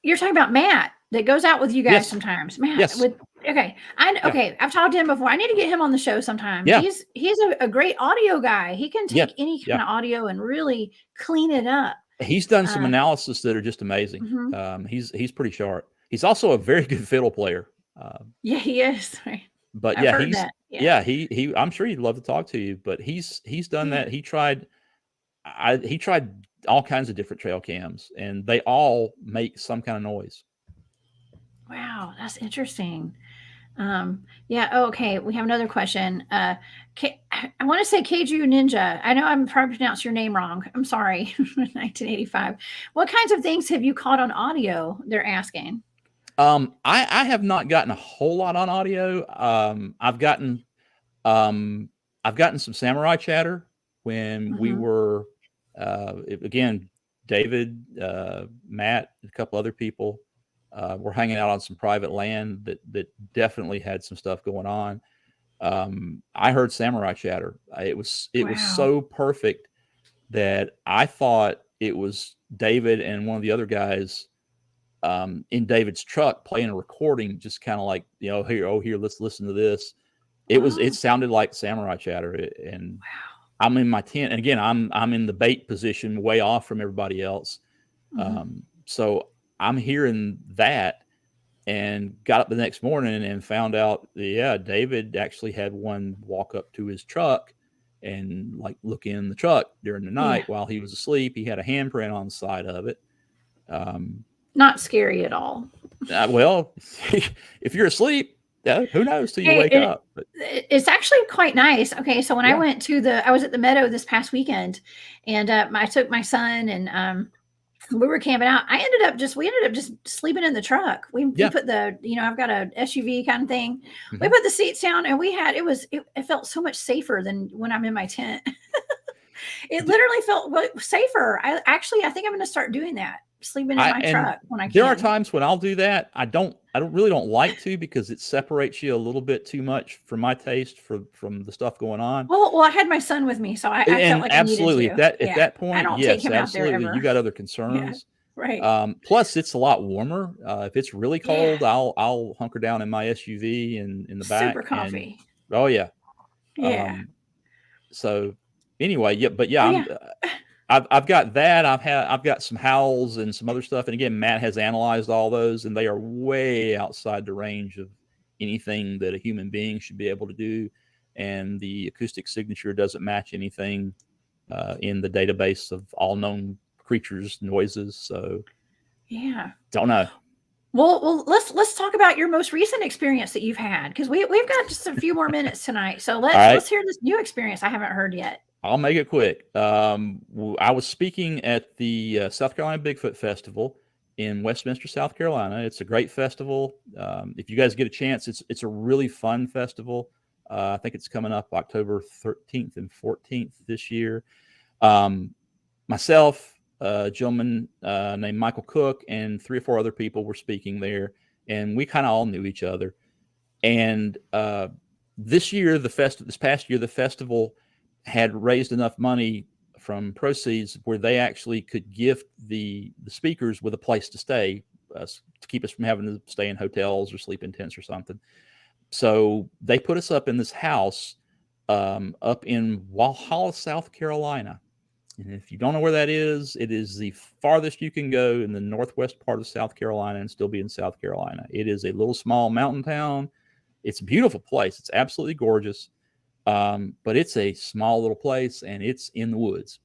You're talking about Matt that goes out with you guys sometimes. Matt, I've talked to him before. I need to get him on the show sometime. Yeah. He's a great audio guy. He can take any kind of audio and really clean it up. He's done some analysis that are just amazing. He's pretty sharp. He's also a very good fiddle player. He is. But he I'm sure he'd love to talk to you, but he's done that. He tried all kinds of different trail cams, and they all make some kind of noise. Wow, that's interesting. Okay. We have another question. I want to say Keiju Ninja. I know I'm probably pronounced your name wrong. I'm sorry. 1985. What kinds of things have you caught on audio? They're asking. I have not gotten a whole lot on audio. I've gotten some samurai chatter when we were, again, David, Matt, a couple other people. We're hanging out on some private land that definitely had some stuff going on. I heard samurai chatter. It was so perfect that I thought it was David and one of the other guys in David's truck playing a recording, just kind of like, here, let's listen to this. It sounded like samurai chatter, and I'm in my tent, and again, I'm in the bait position, way off from everybody else. So I'm hearing that, and got up the next morning and found out, David actually had one walk up to his truck and like look in the truck during the night while he was asleep. He had a handprint on the side of it. Not scary at all. Well, if you're asleep, who knows till you wake up. But it's actually quite nice. Okay, so when I went I was at the meadow this past weekend, and I took my son, and we were camping out. We ended up just sleeping in the truck. We put the, I've got a SUV kind of thing. We put the seats down, and it felt so much safer than when I'm in my tent. It literally felt safer. I think I'm going to start doing that. Sleeping in my truck when I can. There are times when I'll do that. I really don't like to, because it separates you a little bit too much for my taste from the stuff going on. Well, I had my son with me, so I felt like absolutely I needed to. At that point, I don't take him out there ever. You got other concerns. Right. Plus, it's a lot warmer. If it's really cold, I'll hunker down in my SUV and in the Super back. And comfy. oh yeah. Yeah. So anyway, Oh, I'm. yeah. I've got that. I've got some howls and some other stuff. And again, Matt has analyzed all those, and they are way outside the range of anything that a human being should be able to do. And the acoustic signature doesn't match anything in the database of all known creatures, noises. So Yeah. don't know. Well, let's talk about your most recent experience that you've had, because we've got just a few more minutes tonight. So let's hear this new experience I haven't heard yet. I'll make it quick. I was speaking at the South Carolina Bigfoot Festival in Westminster, South Carolina. It's a great festival. If you guys get a chance, it's a really fun festival. I think it's coming up October 13th and 14th this year. Myself, a gentleman named Michael Cook, and 3 or 4 other people were speaking there, and we kind of all knew each other. And this past year, the festival had raised enough money from proceeds where they actually could gift the speakers with a place to stay to keep us from having to stay in hotels or sleep in tents or something. So they put us up in this house up in Walhalla, South Carolina. And if you don't know where that is, it is the farthest you can go in the northwest part of South Carolina and still be in South Carolina. It is a little small mountain town. It's a beautiful place. It's absolutely gorgeous. But it's a small little place, and it's in the woods.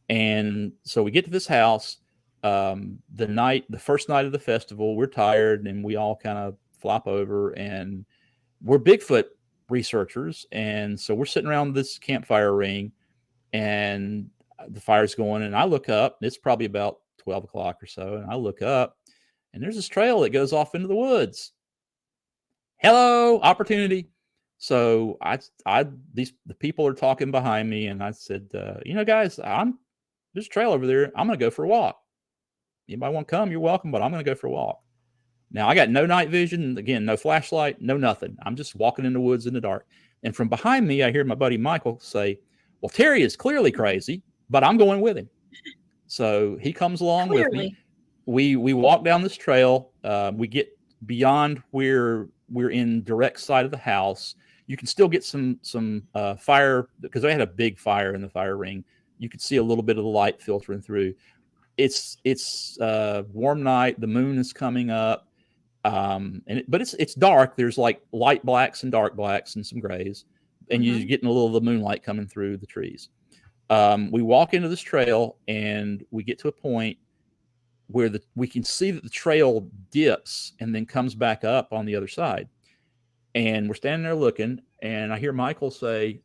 And so we get to this house the first night of the festival. We're tired, and we all kind of flop over, and we're Bigfoot researchers. And so we're sitting around this campfire ring, and the fire's going, and I look up. It's probably about 12 o'clock or so, and I look up, and there's this trail that goes off into the woods. Hello, opportunity. So the people are talking behind me, and I said, guys, there's a trail over there. I'm going to go for a walk. Anybody want to come? You're welcome, but I'm going to go for a walk. Now I got no night vision. Again, no flashlight, no nothing. I'm just walking in the woods in the dark. And from behind me, I hear my buddy Michael say, well, Terry is clearly crazy, but I'm going with him. So he comes along with me. We walk down this trail. We get beyond where we're in direct sight of the house. You can still get some fire, because I had a big fire in the fire ring. You could see a little bit of the light filtering through. It's a warm night. The moon is coming up, but it's dark. There's like light blacks and dark blacks and some grays, and you're getting a little of the moonlight coming through the trees. We walk into this trail, and we get to a point where we can see that the trail dips and then comes back up on the other side. And we're standing there looking, and I hear Michael say,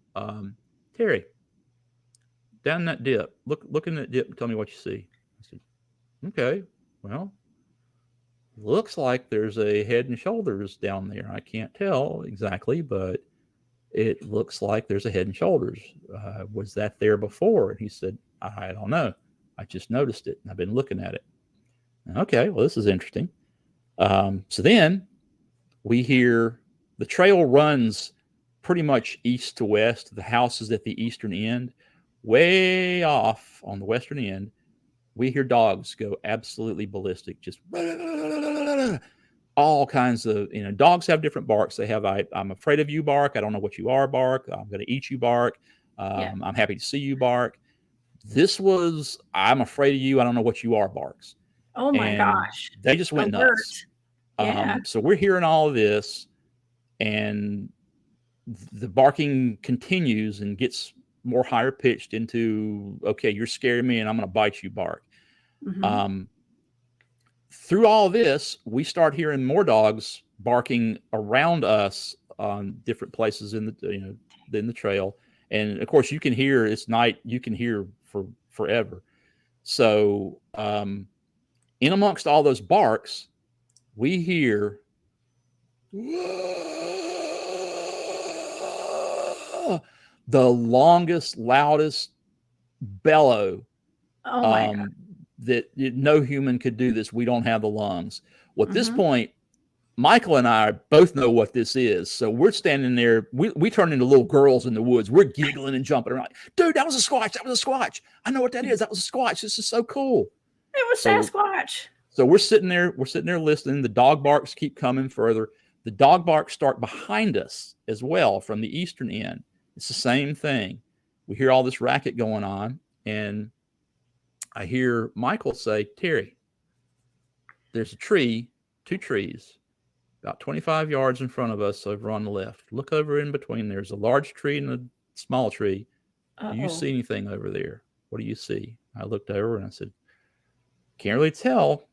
Terry, down that dip, look in that dip and tell me what you see. I said, okay, well, looks like there's a head and shoulders down there. I can't tell exactly, but it looks like there's a head and shoulders. Was that there before? And he said, I don't know. I just noticed it, and I've been looking at it. Okay, well, this is interesting. So then we hear the trail runs pretty much east to west. The house is at the eastern end. Way off on the western end, we hear dogs go absolutely ballistic, just all kinds of, dogs have different barks. They have, I'm afraid of you bark. I don't know what you are bark. I'm going to eat you bark. I'm happy to see you bark. This was, I'm afraid of you. I don't know what you are barks. Oh my gosh. They just went nuts. Yeah. So we're hearing all of this, and the barking continues and gets more higher pitched into, okay, you're scaring me and I'm going to bite you bark. Through all this, we start hearing more dogs barking around us on different places in the trail. And of course you can hear, it's night, you can hear for forever. So, in amongst all those barks, we hear the longest, loudest bellow. Oh my God. That no human could do this. We don't have the lungs. Well, at this point, Michael and I both know what this is. So we're standing there. We turn into little girls in the woods. We're giggling and jumping around. Dude, that was a squatch. That was a squatch. I know what that is. That was a squatch. This is so cool. It was So Sasquatch. So we're sitting there listening. The dog barks keep coming further. The dog barks start behind us as well from the eastern end. It's the same thing. We hear all this racket going on, and I hear Michael say, Terry, there's a tree, 2 trees, about 25 yards in front of us over on the left. Look over in between. There's a large tree and a small tree. Do you see anything over there? What do you see? I looked over and I said, can't really tell.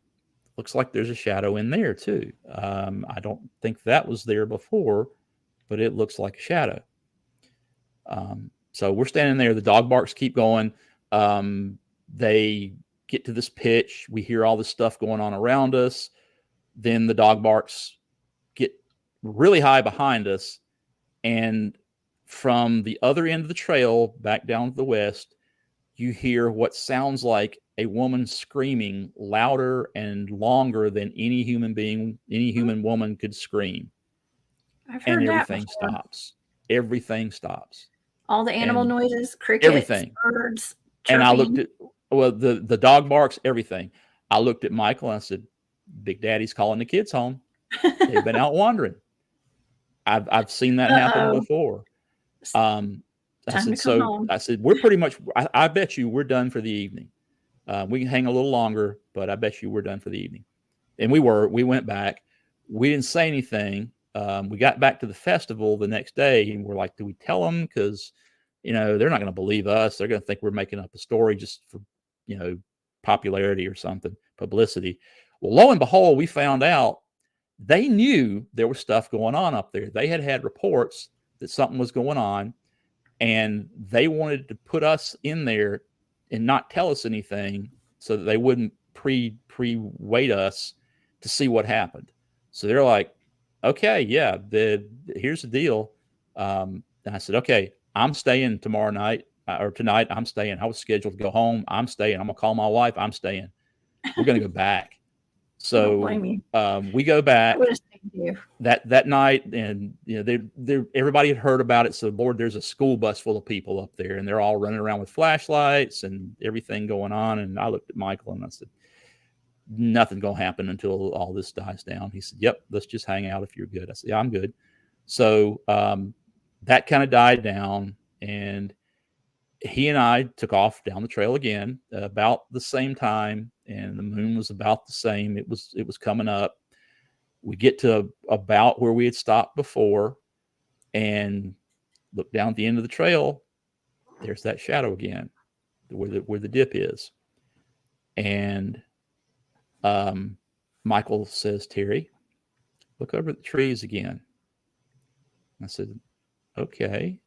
Looks like there's a shadow in there too. I don't think that was there before, but it looks like a shadow. So we're standing there. The dog barks keep going. They get to this pitch. We hear all this stuff going on around us. Then the dog barks get really high behind us. And from the other end of the trail, back down to the west, you hear what sounds like a woman screaming louder and longer than any human woman could scream. I've heard and that everything before. stops. Everything stops. All the animal And noises, crickets, everything. birds, chirping. And I looked at, well, the dog barks, everything. I looked at Michael and I said, Big Daddy's calling the kids home. They've been out wandering. I've seen that happen before. I said, we're pretty much, I bet you we're done for the evening. We can hang a little longer, but I bet you we're done for the evening. And we went back. We didn't say anything. We got back to the festival the next day and we're like, do we tell them? Because, they're not going to believe us. They're going to think we're making up a story just for, popularity or something, publicity. Well, lo and behold, we found out they knew there was stuff going on up there. They had reports that something was going on, and they wanted to put us in there and not tell us anything so that they wouldn't pre-wait us to see what happened. So they're like, okay, yeah, here's the deal. And I said, okay, I'm staying tomorrow night or tonight. I'm staying. I was scheduled to go home. I'm staying. I'm going to call my wife. I'm staying. We're going to go back. So we go back that night, and everybody had heard about it. So Lord, there's a school bus full of people up there, and they're all running around with flashlights and everything going on. And I looked at Michael and I said, nothing gonna happen until all this dies down. He said, yep, let's just hang out if you're good. I said, yeah, I'm good. So that kind of died down, and he and I took off down the trail again about the same time, and the moon was about the same. It was coming up. We get to about where we had stopped before and look down at the end of the trail. There's that shadow again, where the dip is. And Michael says, Terry, look over at the trees again. I said, okay.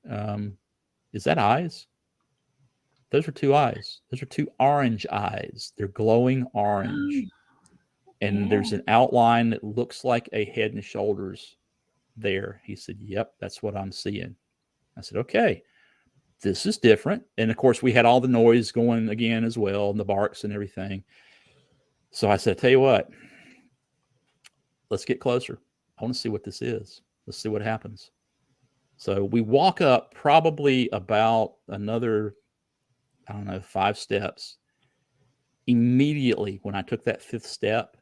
Is that eyes? Those are 2 eyes. Those are 2 orange eyes. They're glowing orange. And there's an outline that looks like a head and shoulders there. He said, yep, that's what I'm seeing. I said, okay, this is different. And of course, we had all the noise going again as well, and the barks and everything. So I said, I tell you what, let's get closer. I want to see what this is. Let's see what happens. So we walk up probably about another, 5 steps. Immediately when I took that 5th step,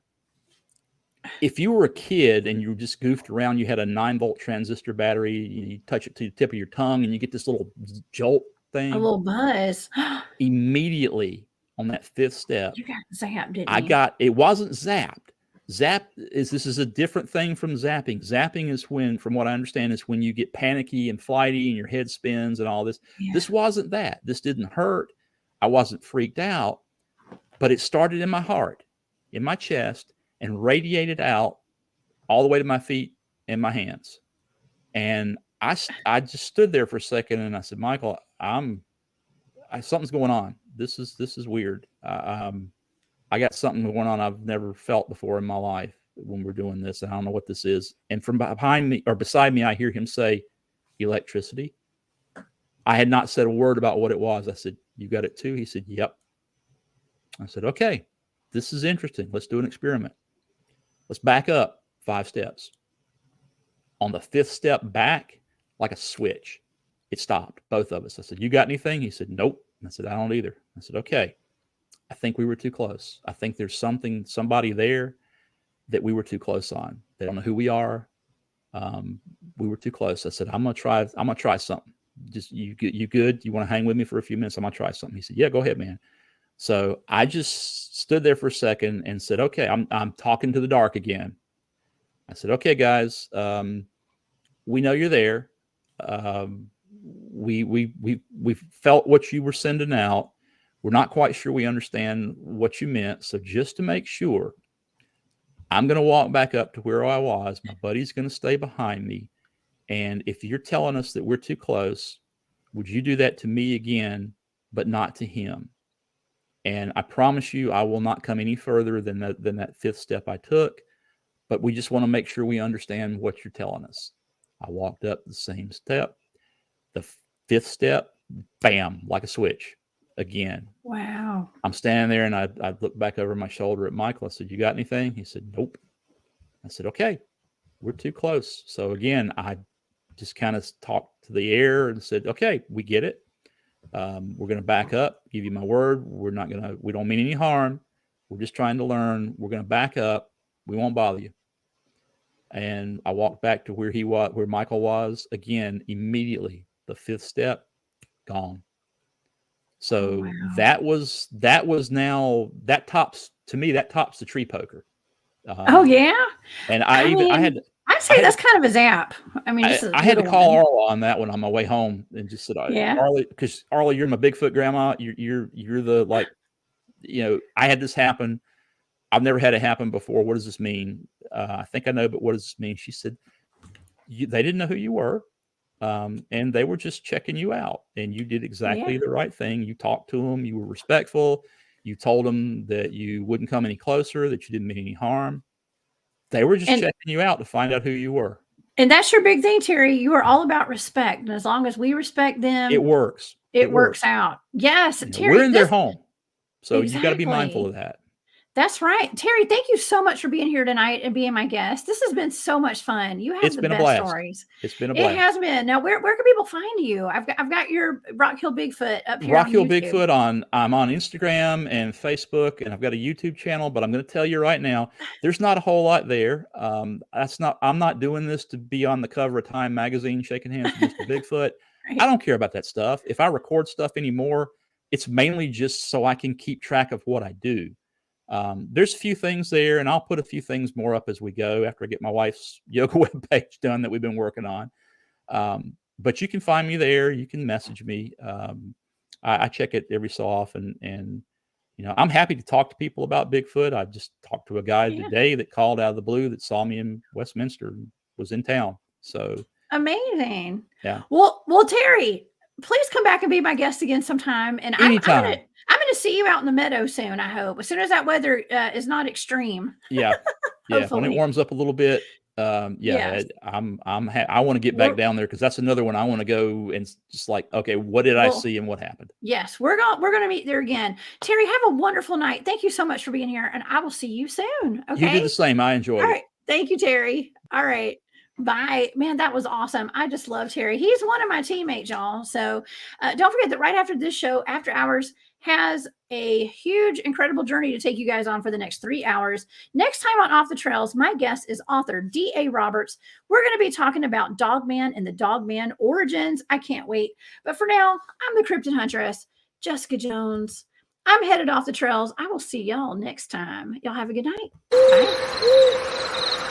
if you were a kid and you just goofed around, you had a 9-volt transistor battery, you touch it to the tip of your tongue and you get this little jolt thing. A little buzz. Immediately on that 5th step. You got zapped, didn't you? It wasn't zapped. This is a different thing from zapping. Zapping is when, from what I understand, is when you get panicky and flighty and your head spins and all this. Yeah. This wasn't that. This didn't hurt. I wasn't freaked out, but it started in my heart, in my chest, and radiated out all the way to my feet and my hands. And I just stood there for a second and I said, Michael, something's going on. This is weird. I got something going on I've never felt before in my life when we're doing this. And I don't know what this is. And from behind me or beside me, I hear him say, electricity. I had not said a word about what it was. I said, you got it too? He said, yep. I said, okay, this is interesting. Let's do an experiment. Let's back up 5 steps. On the 5th step back, like a switch, it stopped, both of us. I said, you got anything? He said, nope. I said, I don't either. I said, okay, I think we were too close. I think there's somebody there that we were too close on. They don't know who we are. We were too close. I said, I'm gonna try something. Just you good? You want to hang with me for a few minutes? I'm gonna try something. He said, yeah, go ahead, man. So I just stood there for a second and said, okay, I'm talking to the dark again. I said, okay, guys, we know you're there. We felt what you were sending out. We're not quite sure we understand what you meant. So just to make sure, I'm going to walk back up to where I was. My buddy's going to stay behind me. And if you're telling us that we're too close, would you do that to me again, but not to him? And I promise you, I will not come any further than that fifth step I took. But we just want to make sure we understand what you're telling us. I walked up the same step. The fifth step, bam, like a switch again. Wow. I'm standing there and I looked back over my shoulder at Michael. I said, you got anything? He said, nope. I said, okay, we're too close. So again, I just kind of talked to the air and said, okay, we get it. We're going to back up, give you my word. We don't mean any harm. We're just trying to learn. We're going to back up. We won't bother you. And I walked back to where Michael was again, immediately. The fifth step, gone. So wow. that was now that tops the tree poker. Oh yeah. And I'd say that's kind of a zap. I mean, I had to call Arla on that one on my way home and just said, yeah, Arla, you're my Bigfoot grandma. You're the, like, I had this happen. I've never had it happen before. What does this mean? I think I know, but what does this mean? She said, they didn't know who you were. And they were just checking you out, and you did exactly the right thing. You talked to them. You were respectful. You told them that you wouldn't come any closer, that you didn't mean any harm. They were just checking you out to find out who you were. And that's your big thing, Terry. You are all about respect. And as long as we respect them, it works. It works out. Yes. Terry, we're in their home. So exactly. You got to be mindful of that. That's right. Terry, thank you so much for being here tonight and being my guest. This has been so much fun. You have the best stories. It's been a blast. It has been. Now, where can people find you? I've got your Rock Hill Bigfoot up here. Rock Hill Bigfoot I'm on Instagram and Facebook, and I've got a YouTube channel, but I'm going to tell you right now, there's not a whole lot there. I'm not doing this to be on the cover of Time magazine shaking hands with Mr. Bigfoot. Right. I don't care about that stuff. If I record stuff anymore, it's mainly just so I can keep track of what I do. There's a few things there, and I'll put a few things more up as we go after I get my wife's yoga webpage done that we've been working on. But you can find me there. You can message me. I check it every so often, and I'm happy to talk to people about Bigfoot. I just talked to a guy today that called out of the blue that saw me in Westminster and was in town. So amazing. Yeah. Well, Terry, please come back and be my guest again sometime. And anytime. I'm going to see you out in the meadow soon, I hope. As soon as that weather is not extreme. Yeah. Yeah. When it warms up a little bit. Yes. I want to get back down there because that's another one I want to go and just like, okay, what did I see and what happened? Yes, we're going to meet there again. Terry, have a wonderful night. Thank you so much for being here, and I will see you soon. Okay. You do the same. I enjoyed it. All right. Thank you, Terry. All right. Bye. Man, that was awesome. I just love Terry. He's one of my teammates, y'all. So don't forget that right after this show, After Hours has a huge, incredible journey to take you guys on for the next 3 hours. Next time on Off the Trails, my guest is author D.A. Roberts. We're going to be talking about Dogman and the Dogman origins. I can't wait. But for now, I'm the Cryptid Huntress, Jessica Jones. I'm headed off the trails. I will see y'all next time. Y'all have a good night. Bye.